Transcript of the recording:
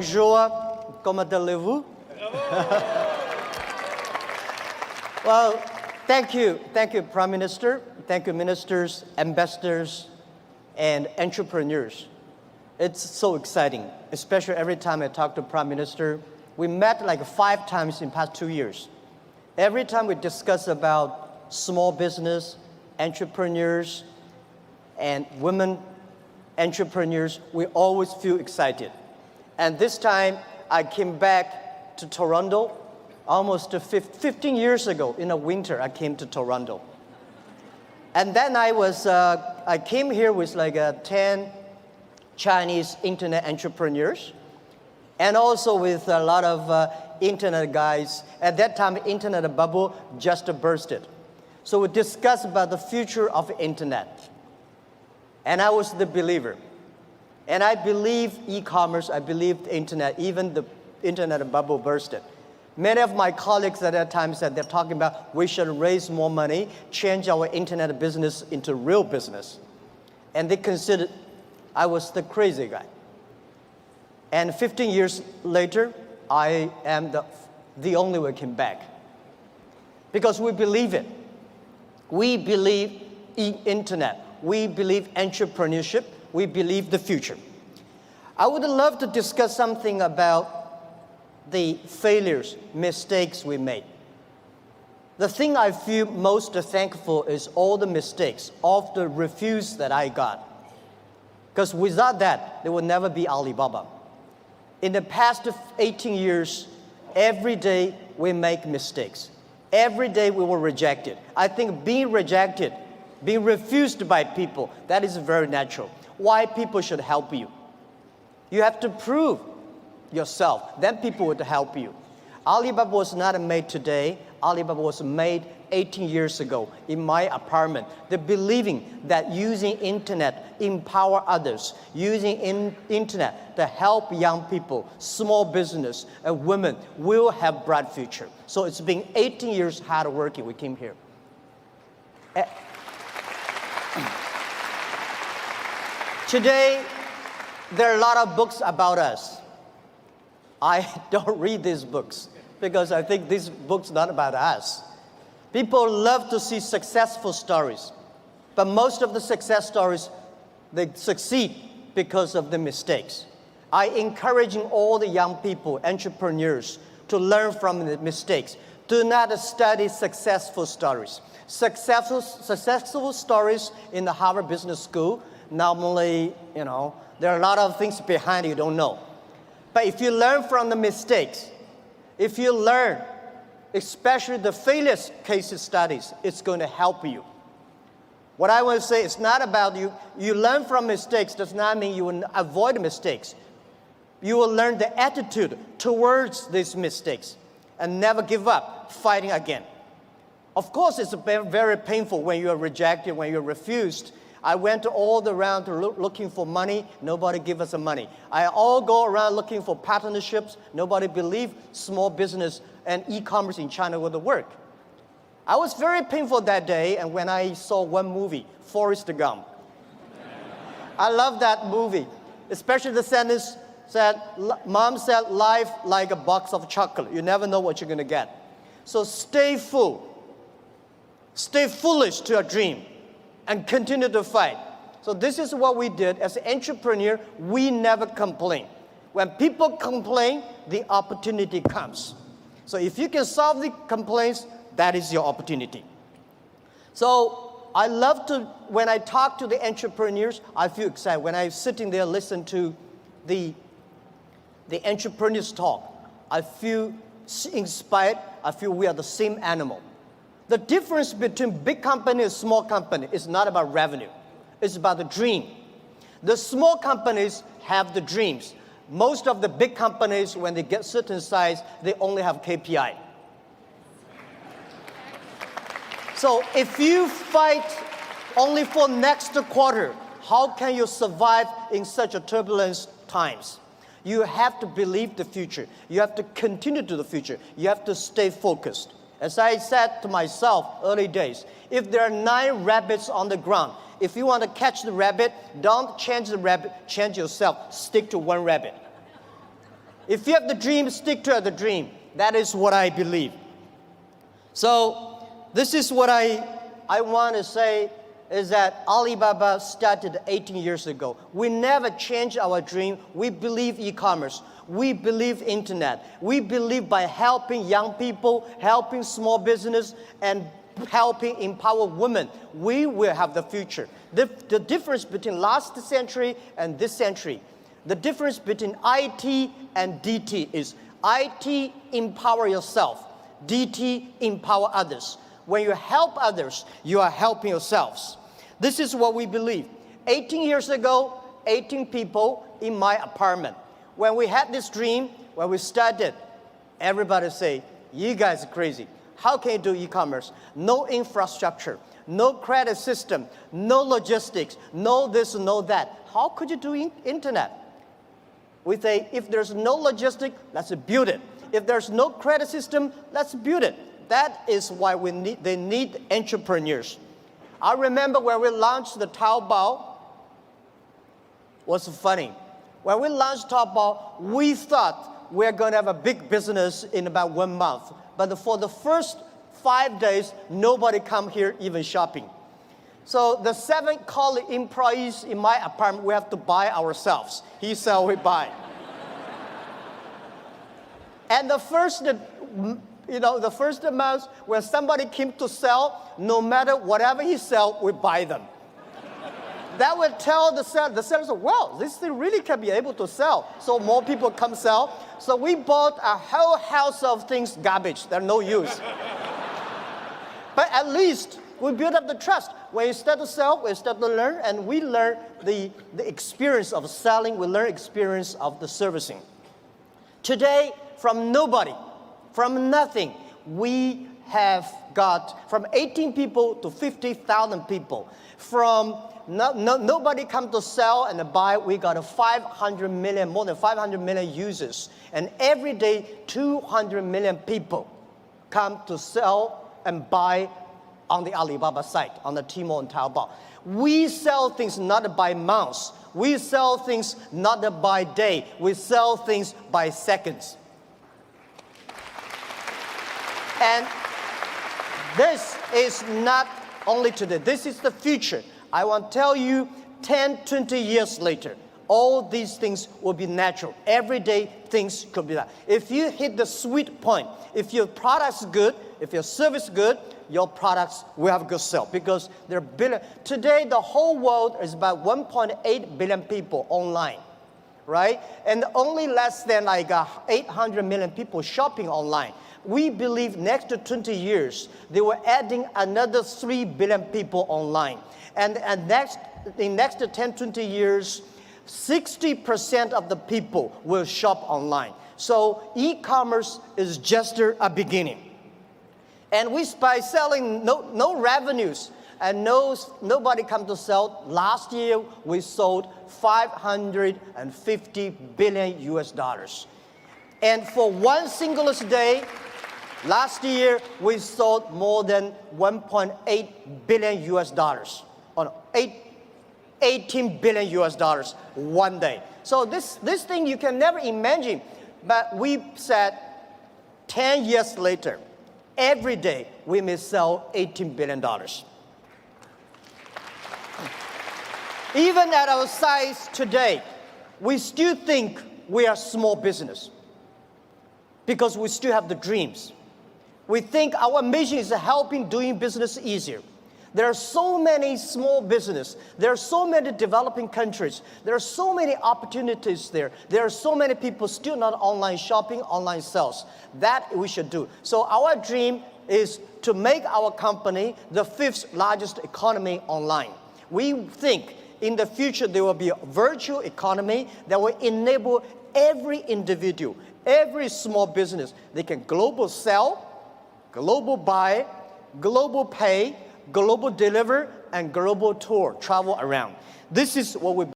bonjour, comment allez-vous? Well, thank you, Prime Minister. Thank you, ministers, ambassadors, and entrepreneurs. It's so exciting, especially every time I talk to Prime Minister. We met like 5 times in the past 2 years. Every time we discuss about small business, entrepreneurs, and women entrepreneurs, we always feel excited. And this time, I came back to Toronto almost 15 years ago. In the winter, I came to Toronto. And then I came here with like 10 Chinese internet entrepreneurs, and also with a lot of internet guys. At that time, the internet bubble just bursted. So we discussed about the future of the internet. And I was the believer. And I believe e-commerce, I believe the internet, even the internet bubble bursted. Many of my colleagues at that time said they're talking about we should raise more money, change our internet business into real business. And they considered I was the crazy guy. And 15 years later, I am the only one came back. Because we believe it. We believe in internet. We believe entrepreneurship. We believe the future. I would love to discuss something about the failures, mistakes we made. The thing I feel most thankful is all the mistakes, all the refuse that I got. Because without that, there would never be Alibaba. In the past 18 years, every day we make mistakes. Every day we were rejected. I think being rejected, being refused by people, that is very natural. Why people should help you? You have to prove yourself, then people would help you. Alibaba was not made today. Alibaba was made 18 years ago in my apartment. The believing that using internet empower others, using internet to help young people, small business, and women will have bright future. So it's been 18 years hard working. We came here. Today, there are a lot of books about us. I don't read these books because I think these books are not about us. People love to see successful stories, but most of the success stories, they succeed because of the mistakes. I encourage all the young people, entrepreneurs, to learn from the mistakes. Do not study successful stories. Successful stories in the Harvard Business School, normally, there are a lot of things behind you don't know. But if you learn from the mistakes, if you learn, especially the failure case studies, it's going to help you. What I want to say is not about you. You learn from mistakes does not mean you will avoid mistakes. You will learn the attitude towards these mistakes and never give up, fighting again. Of course, it's very, very painful when you are rejected, when you're refused. I went all around looking for money. Nobody give us the money. I all go around looking for partnerships. Nobody believed small business and e-commerce in China would work. I was very painful that day, and when I saw one movie, Forrest Gump. I love that movie, especially the sentence said, Mom said, life like a box of chocolate. You never know what you're going to get. So stay full. Stay foolish to your dream. And continue to fight. So this is what we did. As an entrepreneur, we never complain. When people complain, the opportunity comes. So if you can solve the complaints, that is your opportunity. So I love to, when I talk to the entrepreneurs, I feel excited. When I'm sitting there, listen to the entrepreneurs talk, I feel inspired. I feel we are the same animal. The difference between big company and small company is not about revenue. It's about the dream. The small companies have the dreams. Most of the big companies, when they get certain size, they only have KPI. So if you fight only for next quarter, how can you survive in such a turbulent times? You have to believe the future. You have to continue to the future. You have to stay focused. As I said to myself early days, if there are 9 rabbits on the ground, if you want to catch the rabbit, don't change the rabbit, change yourself, stick to one rabbit. If you have the dream, stick to the dream. That is what I believe. So this is what I want to say is that Alibaba started 18 years ago. We never changed our dream. We believe e-commerce. We believe internet. We believe by helping young people, helping small business, and helping empower women, we will have the future. The difference between last century and this century, the difference between IT and DT is IT, empower yourself. DT, empower others. When you help others, you are helping yourselves. This is what we believe. 18 years ago, 18 people in my apartment. When we had this dream, when we started, everybody say, you guys are crazy. How can you do e-commerce? No infrastructure, no credit system, no logistics, no this, no that. How could you do internet? We say, if there's no logistics, let's build it. If there's no credit system, let's build it. That is why they need entrepreneurs. I remember when we launched the Taobao, was funny. When we launched Taobao, we thought we're going to have a big business in about 1 month. But for the first 5 days, nobody come here even shopping. So the 7 colleague employees in my apartment, we have to buy ourselves. He sell, we buy. And the first month, when somebody came to sell, no matter whatever he sell, we buy them. That would tell the seller, well, this thing really can be able to sell. So more people come sell. So we bought a whole house of things, garbage, they're no use. But at least we build up the trust. When you start to sell, we start to learn, and we learn the experience of selling, we learn experience of the servicing. Today, from nobody, from nothing, we have got from 18 people to 50,000 people. From nobody come to sell and buy, we got a 500 million, more than 500 million users. And every day, 200 million people come to sell and buy on the Alibaba site, on the Tmall and Taobao. We sell things not by months. We sell things not by day. We sell things by seconds. And this is not only today. This is the future. I want to tell you, 10, 20 years later, all these things will be natural. Everyday things could be that. If you hit the sweet point, if your product's good, if your service is good, your products will have a good sale because there are billion. Today, the whole world is about 1.8 billion people online, right? And only less than like 800 million people shopping online. We believe next to 20 years, they were adding another 3 billion people online. And in next to 10, 20 years, 60% of the people will shop online. So e-commerce is just a beginning. And by selling no revenues and nobody come to sell, last year we sold 550 billion US dollars. And for one single day, last year we sold more than 1.8 billion US dollars. 18 billion US dollars one day. So this thing you can never imagine. But we said 10 years later, every day we may sell $18 billion. Even at our size today, we still think we are small business because we still have the dreams. We think our mission is helping doing business easier. There are so many small businesses. There are so many developing countries. There are so many opportunities there. There are so many people still not online shopping, online sales. That we should do. So our dream is to make our company the 5th largest economy online. We think in the future there will be a virtual economy that will enable every individual, every small business. They can global sell, global buy, global pay, global deliver, and global tour, travel around. This is what we